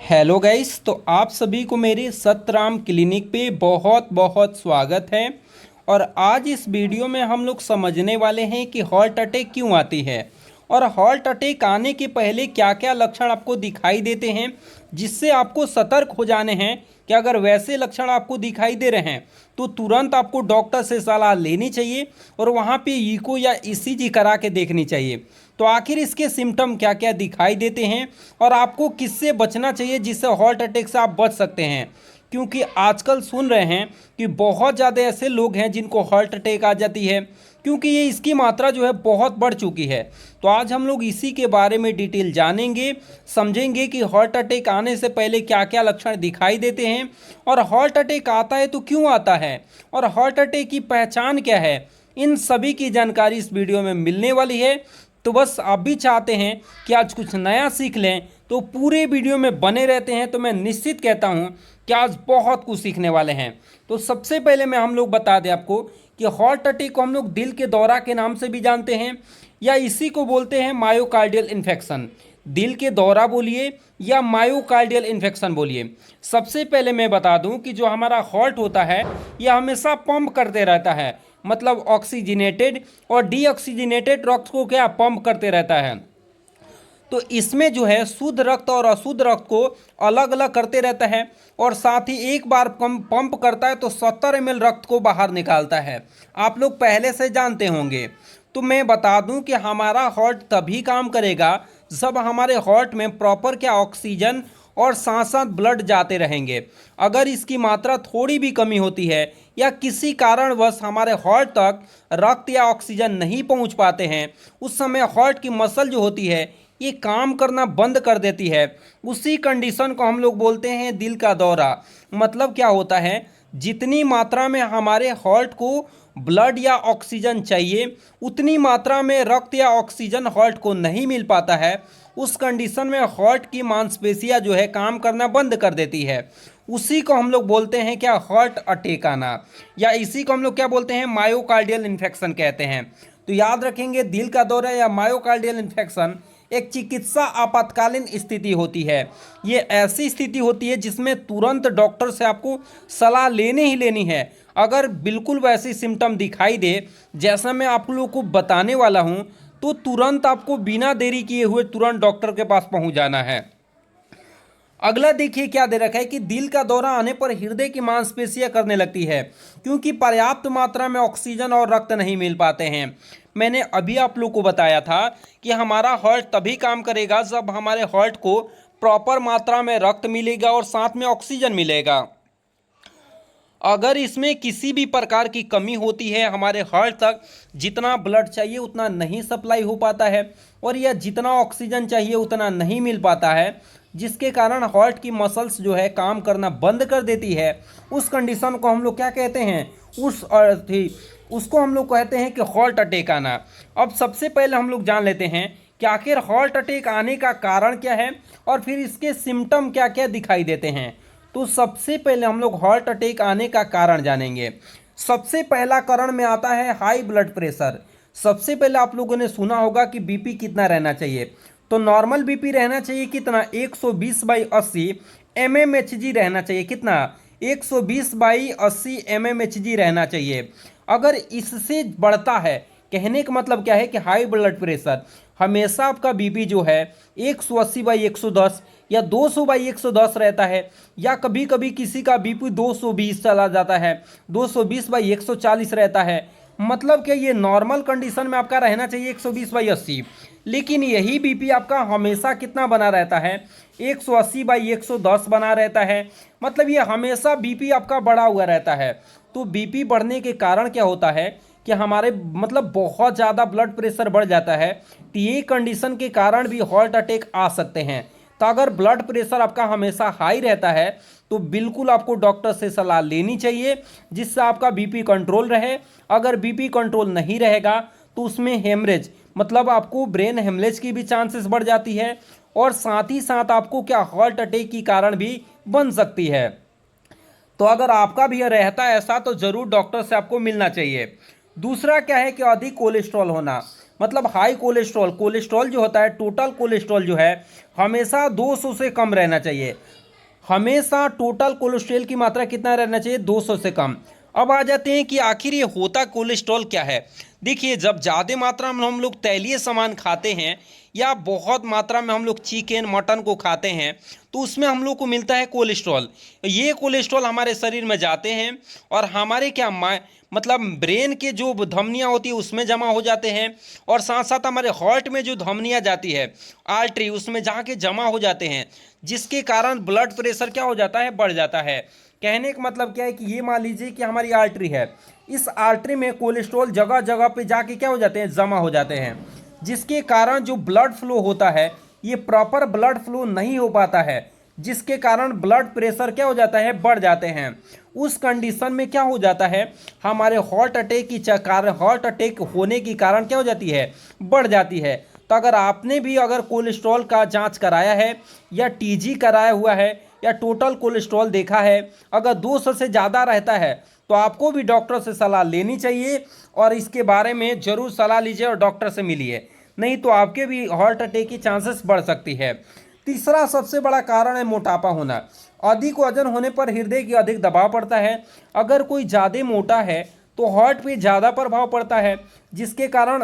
Hello guys, तो आप सभी को मेरे सतराम क्लिनिक पे बहुत बहुत स्वागत है। और आज इस वीडियो में हम लोग समझने वाले हैं कि हार्ट अटैक क्यों आती है और हार्ट अटैक आने के पहले क्या क्या लक्षण आपको दिखाई देते हैं, जिससे आपको सतर्क हो जाने हैं कि अगर वैसे लक्षण आपको दिखाई दे रहे हैं तो तुरंत आपको डॉक्टर से सलाह लेनी चाहिए और वहाँ पे ईको या ईसीजी करा के देखनी चाहिए। तो आखिर इसके सिम्टम क्या क्या दिखाई देते हैं और आपको किससे बचना चाहिए जिससे हार्ट अटैक से आप बच सकते हैं, क्योंकि आजकल सुन रहे हैं कि बहुत ज़्यादा ऐसे लोग हैं जिनको हार्ट अटैक आ जाती है, क्योंकि ये इसकी मात्रा जो है बहुत बढ़ चुकी है। तो आज हम लोग इसी के बारे में डिटेल जानेंगे, समझेंगे कि हार्ट अटैक आने से पहले क्या क्या लक्षण दिखाई देते हैं और हार्ट अटैक आता है तो क्यों आता है और हार्ट अटैक की पहचान क्या है। इन सभी की जानकारी इस वीडियो में मिलने वाली है। तो बस आप भी चाहते हैं कि आज कुछ नया सीख लें तो पूरे वीडियो में बने रहते हैं, तो मैं निश्चित कहता हूं कि आज बहुत कुछ सीखने वाले हैं। तो सबसे पहले मैं हम लोग बता दें आपको कि हार्ट अटैक को हम लोग दिल के दौरा के नाम से भी जानते हैं या इसी को बोलते हैं मायोकार्डियल इन्फेक्शन। दिल के दौरा बोलिए या मायोकार्डियल इन्फेक्शन बोलिए। सबसे पहले मैं बता दूं कि जो हमारा हार्ट होता है यह हमेशा पंप करते रहता है, मतलब ऑक्सीजनेटेड और डीऑक्सीजनेटेड रक्त को क्या पंप करते रहता है। तो इसमें जो है शुद्ध रक्त और अशुद्ध रक्त को अलग अलग करते रहता है और साथ ही एक बार पंप करता है तो 70 ml रक्त को बाहर निकालता है। आप लोग पहले से जानते होंगे। तो मैं बता दूं कि हमारा हार्ट तभी काम करेगा जब हमारे हार्ट में प्रॉपर क्या ऑक्सीजन और साथ साथ ब्लड जाते रहेंगे। अगर इसकी मात्रा थोड़ी भी कमी होती है या किसी कारणवश हमारे हार्ट तक रक्त या ऑक्सीजन नहीं पहुंच पाते हैं, उस समय हार्ट की मसल जो होती है ये काम करना बंद कर देती है। उसी कंडीशन को हम लोग बोलते हैं दिल का दौरा। मतलब क्या होता है, जितनी मात्रा में हमारे हार्ट को ब्लड या ऑक्सीजन चाहिए उतनी मात्रा में रक्त या ऑक्सीजन हार्ट को नहीं मिल पाता है। उस कंडीशन में हार्ट की मांसपेशियां जो है काम करना बंद कर देती है। उसी को हम लोग बोलते हैं क्या, हार्ट अटैक आना, या इसी को हम लोग क्या बोलते हैं, मायोकार्डियल इन्फेक्शन कहते हैं। तो याद रखेंगे, दिल का दौरा या मायोकार्डियल इन्फेक्शन एक चिकित्सा आपातकालीन स्थिति होती है। ये ऐसी स्थिति होती है जिसमें तुरंत डॉक्टर से आपको सलाह लेनी ही लेनी है। अगर बिल्कुल वैसी सिम्टम दिखाई दे जैसा मैं आप लोगों को बताने वाला हूं, तो तुरंत आपको बिना देरी किए हुए तुरंत डॉक्टर के पास पहुंच जाना है। अगला देखिए क्या दे रखा है कि दिल का दौरा आने पर हृदय की मांसपेशियां करने लगती है, क्योंकि पर्याप्त मात्रा में ऑक्सीजन और रक्त नहीं मिल पाते हैं। मैंने अभी आप लोग को बताया था कि हमारा हार्ट तभी काम करेगा जब हमारे हार्ट को प्रॉपर मात्रा में रक्त मिलेगा और साथ में ऑक्सीजन मिलेगा। अगर इसमें किसी भी प्रकार की कमी होती है, हमारे हार्ट तक जितना ब्लड चाहिए उतना नहीं सप्लाई हो पाता है और यह जितना ऑक्सीजन चाहिए उतना नहीं मिल पाता है, जिसके कारण हार्ट की मसल्स जो है काम करना बंद कर देती है। उस कंडीशन को हम लोग क्या कहते हैं, उसको हम लोग कहते हैं कि हार्ट अटैक आना। अब सबसे पहले हम लोग जान लेते हैं कि आखिर हार्ट अटैक आने का कारण क्या है और फिर इसके सिम्टम क्या क्या दिखाई देते हैं। तो सबसे पहले हम लोग हार्ट अटैक आने का कारण जानेंगे। सबसे पहला कारण में आता है हाई ब्लड प्रेशर। सबसे पहले आप लोगों ने सुना होगा कि बीपी कितना रहना चाहिए। तो नॉर्मल बीपी रहना चाहिए कितना, 120/80 mmHg रहना चाहिए। कितना, 120/80 mmHg रहना चाहिए। अगर इससे बढ़ता है, कहने का मतलब क्या है कि हाई ब्लड प्रेशर, हमेशा आपका बीपी जो है 180/110 या 200/110 रहता है, या कभी कभी किसी का बीपी 220 चला जाता है, 220/140 रहता है। मतलब कि ये नॉर्मल कंडीशन में आपका रहना चाहिए 120/80, लेकिन यही बीपी आपका हमेशा कितना बना रहता है, 180/110 बना रहता है। मतलब ये हमेशा बीपी आपका बढ़ा हुआ रहता है। तो बीपी बढ़ने के कारण क्या होता है कि हमारे मतलब बहुत ज़्यादा ब्लड प्रेशर बढ़ जाता है। तो ये कंडीशन के कारण भी हार्ट अटैक आ सकते हैं। तो अगर ब्लड प्रेशर आपका हमेशा हाई रहता है तो बिल्कुल आपको डॉक्टर से सलाह लेनी चाहिए, जिससे आपका बीपी कंट्रोल रहे। अगर बीपी कंट्रोल नहीं रहेगा तो उसमें हेमरेज, मतलब आपको ब्रेन हेमरेज की भी चांसेस बढ़ जाती है और साथ ही साथ आपको क्या, हार्ट अटैक की कारण भी बन सकती है। तो अगर आपका भी रहता है ऐसा तो ज़रूर डॉक्टर से आपको मिलना चाहिए। दूसरा क्या है कि अधिक कोलेस्ट्रॉल होना। मतलब हाई कोलेस्ट्रॉल, कोलेस्ट्रॉल जो होता है, टोटल कोलेस्ट्रॉल जो है हमेशा 200 से कम रहना चाहिए। हमेशा टोटल कोलेस्ट्रॉल की मात्रा कितना रहना चाहिए? 200 से कम। अब आ जाते हैं कि आखिर ये होता कोलेस्ट्रॉल क्या है। देखिए, जब ज़्यादा मात्रा में हम लोग तैलीय सामान खाते हैं या बहुत मात्रा में हम लोग चिकन मटन को खाते हैं तो उसमें हम लोग को मिलता है कोलेस्ट्रॉल। ये कोलेस्ट्रॉल हमारे शरीर में जाते हैं और हमारे क्या मतलब ब्रेन के जो धमनियाँ होती है उसमें जमा हो जाते हैं, और साथ साथ हमारे हार्ट में जो धमनियाँ जाती है आर्टरी, उसमें जाके जमा हो जाते हैं, जिसके कारण ब्लड प्रेशर क्या हो जाता है? बढ़ जाता है। कहने का मतलब क्या है कि ये मान लीजिए कि हमारी आर्टरी है, इस आर्टरी में कोलेस्ट्रॉल जगह जगह पे जाके क्या हो जाते हैं? जमा हो जाते हैं, जिसके कारण जो ब्लड फ्लो होता है ये प्रॉपर ब्लड फ्लो नहीं हो पाता है, जिसके कारण ब्लड प्रेशर क्या हो जाता है? बढ़ जाते हैं। उस कंडीशन में क्या हो जाता है? हमारे हार्ट अटैक की कारण, हार्ट अटैक होने की कारण क्या हो जाती है? बढ़ जाती है। तो अगर आपने भी अगर कोलेस्ट्रॉल का जांच कराया है या टीजी कराया हुआ है या टोटल कोलेस्ट्रॉल देखा है, अगर 200 से ज़्यादा रहता है तो आपको भी डॉक्टर से सलाह लेनी चाहिए और इसके बारे में ज़रूर सलाह लीजिए और डॉक्टर से मिलिए, नहीं तो आपके भी हार्ट अटैक की चांसेस बढ़ सकती है। तीसरा सबसे बड़ा कारण है मोटापा होना। अधिक वजन होने पर हृदय की अधिक दबाव पड़ता है। अगर कोई ज़्यादा मोटा है तो हार्ट पे ज़्यादा प्रभाव पड़ता है, जिसके कारण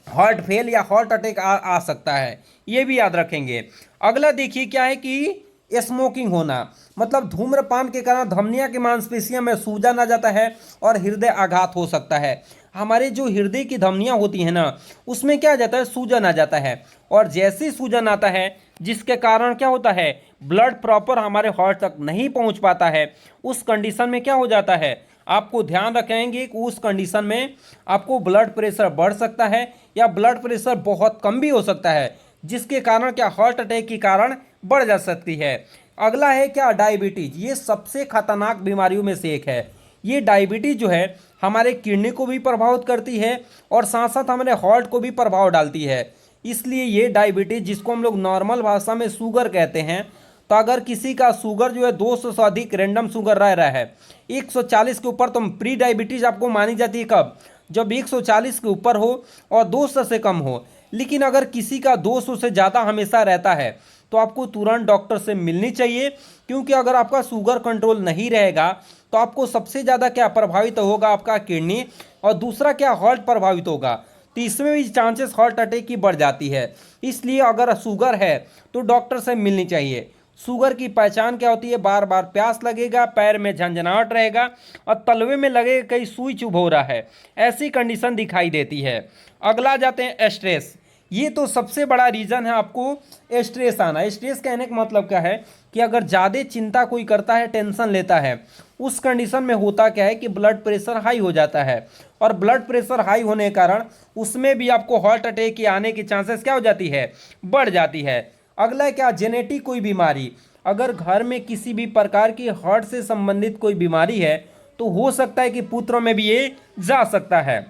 हार्ट फेल या हार्ट अटैक आ सकता है। ये भी याद रखेंगे। अगला देखिए क्या है कि स्मोकिंग होना, मतलब धूम्रपान के कारण धमनियों की मांसपेशियों में सूजन आ जाता है और हृदय आघात हो सकता है। हमारे जो हृदय की धमनियां होती हैं ना, उसमें क्या आ जाता है? सूजन आ जाता है, और जैसे सूजन आता है जिसके कारण क्या होता है? ब्लड प्रॉपर हमारे हार्ट तक नहीं पहुंच पाता है। उस कंडीशन में क्या हो जाता है? आपको ध्यान रखेंगे कि उस कंडीशन में आपको ब्लड प्रेशर बढ़ सकता है या ब्लड प्रेशर बहुत कम भी हो सकता है, जिसके कारण क्या हार्ट अटैक के कारण बढ़ जा सकती है। अगला है क्या? डायबिटीज। ये सबसे खतरनाक बीमारियों में से एक है। ये डायबिटीज जो है हमारे किडनी को भी प्रभावित करती है और साथ साथ हमारे हार्ट को भी प्रभाव डालती है। इसलिए ये डायबिटीज, जिसको हम लोग नॉर्मल भाषा में शुगर कहते हैं, तो अगर किसी का शुगर जो है 200 से अधिक रैंडम शुगर रह रहा है, 140 के ऊपर, तो प्री डायबिटीज आपको मानी जाती है कब? जब 140 के ऊपर हो और 200 से कम हो। लेकिन अगर किसी का 200 से ज़्यादा हमेशा रहता है तो आपको तुरंत डॉक्टर से मिलनी चाहिए, क्योंकि अगर आपका शुगर कंट्रोल नहीं रहेगा तो आपको सबसे ज़्यादा क्या प्रभावित होगा? आपका किडनी, और दूसरा क्या? हार्ट प्रभावित होगा। तो इसमें भी चांसेस हार्ट अटैक की बढ़ जाती है। इसलिए अगर शुगर है तो डॉक्टर से मिलनी चाहिए। शुगर की पहचान क्या होती है? बार बार प्यास लगेगा, पैर में झंझनाहट रहेगा और तलवे में लगेगा कहीं सुई चुभ हो रहा है, ऐसी कंडीशन दिखाई देती है। अगला जाते हैं स्ट्रेस। ये तो सबसे बड़ा रीज़न है आपको स्ट्रेस आना। स्ट्रेस कहने का मतलब क्या है कि अगर ज़्यादा चिंता कोई करता है, टेंशन लेता है, उस कंडीशन में होता क्या है कि ब्लड प्रेशर हाई हो जाता है, और ब्लड प्रेशर हाई होने के कारण उसमें भी आपको हार्ट अटैक की आने की चांसेस क्या हो जाती है? बढ़ जाती है। अगला क्या? जेनेटिक कोई बीमारी। अगर घर में किसी भी प्रकार की हार्ट से संबंधित कोई बीमारी है तो हो सकता है कि पुत्र में भी ये जा सकता है।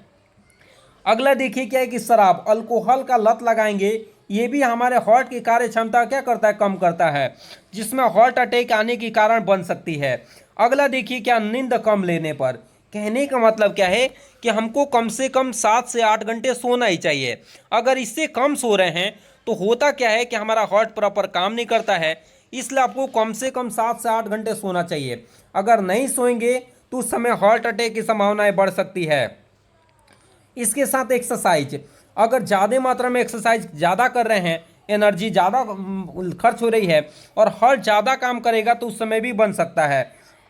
अगला देखिए क्या है कि शराब, अल्कोहल का लत लगाएंगे, ये भी हमारे हार्ट की कार्य क्षमता क्या करता है? कम करता है, जिसमें हार्ट अटैक आने की कारण बन सकती है। अगला देखिए क्या? नींद कम लेने पर। कहने का मतलब क्या है कि हमको कम से कम 7 से 8 घंटे सोना ही चाहिए। अगर इससे कम सो रहे हैं तो होता क्या है कि हमारा हार्ट प्रॉपर काम नहीं करता है, इसलिए आपको कम से कम 7 से 8 घंटे सोना चाहिए। अगर नहीं सोएंगे तो उस समय हार्ट अटैक की संभावनाएं बढ़ सकती है। इसके साथ एक्सरसाइज, अगर ज़्यादा मात्रा में एक्सरसाइज ज़्यादा कर रहे हैं, एनर्जी ज़्यादा खर्च हो रही है और हार्ट ज़्यादा काम करेगा तो उस समय भी बन सकता है।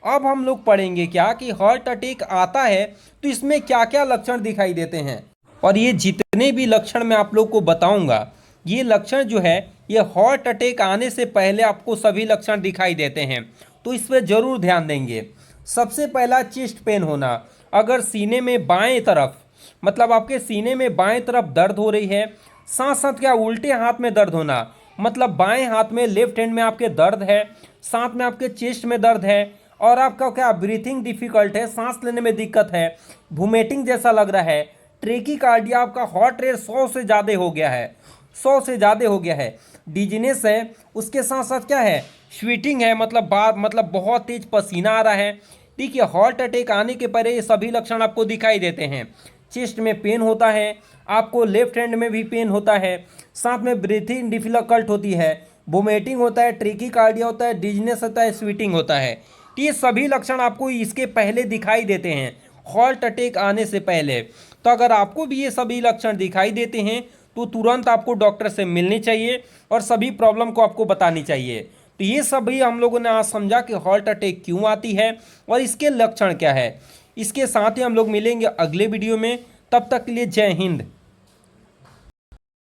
अब हम लोग पढ़ेंगे क्या कि हार्ट अटैक आता है तो इसमें क्या क्या लक्षण दिखाई देते हैं, और ये जितने भी लक्षण मैं आप लोग को बताऊंगा, ये लक्षण जो है ये हार्ट अटैक आने से पहले आपको सभी लक्षण दिखाई देते हैं, तो इस पर ज़रूर ध्यान देंगे। सबसे पहला चेस्ट पेन होना। अगर सीने में बाएं तरफ, मतलब आपके सीने में बाएं तरफ दर्द हो रही है, साथ साथ क्या उल्टे हाथ में दर्द होना, मतलब बाएं हाथ में, लेफ्ट हैंड में आपके दर्द है, साथ में आपके चेस्ट में दर्द है, और आपका क्या ब्रीथिंग डिफिकल्ट है, सांस लेने में दिक्कत है, वोमिटिंग जैसा लग रहा है, ट्रेकीकार्डिया, आपका हार्ट रेट 100 से ज़्यादा हो गया है, 100 से ज़्यादा हो गया है, डिजीनेस है, उसके साथ साथ क्या है? स्वेटिंग है, मतलब बहुत तेज पसीना आ रहा है। देखिए, हार्ट अटैक आने के पहले ये सभी लक्षण आपको दिखाई देते हैं। चेस्ट में पेन होता है, आपको लेफ्ट हैंड में भी पेन होता है, साथ में ब्रीथिंग डिफिकल्ट होती है, वोमिटिंग होता है, ट्रिकीकार्डिया होता है, डिजनेस होता है, स्वीटिंग होता है। तो ये सभी लक्षण आपको इसके पहले दिखाई देते हैं, हार्ट अटैक आने से पहले। तो अगर आपको भी ये सभी लक्षण दिखाई देते हैं तो तुरंत आपको डॉक्टर से मिलनी चाहिए और सभी प्रॉब्लम को आपको बतानी चाहिए। तो ये सभी हम लोगों ने आज समझा कि हार्ट अटैक क्यों आती है और इसके लक्षण क्या है। इसके साथ ही हम लोग मिलेंगे अगले वीडियो में, तब तक के लिए जय हिंद।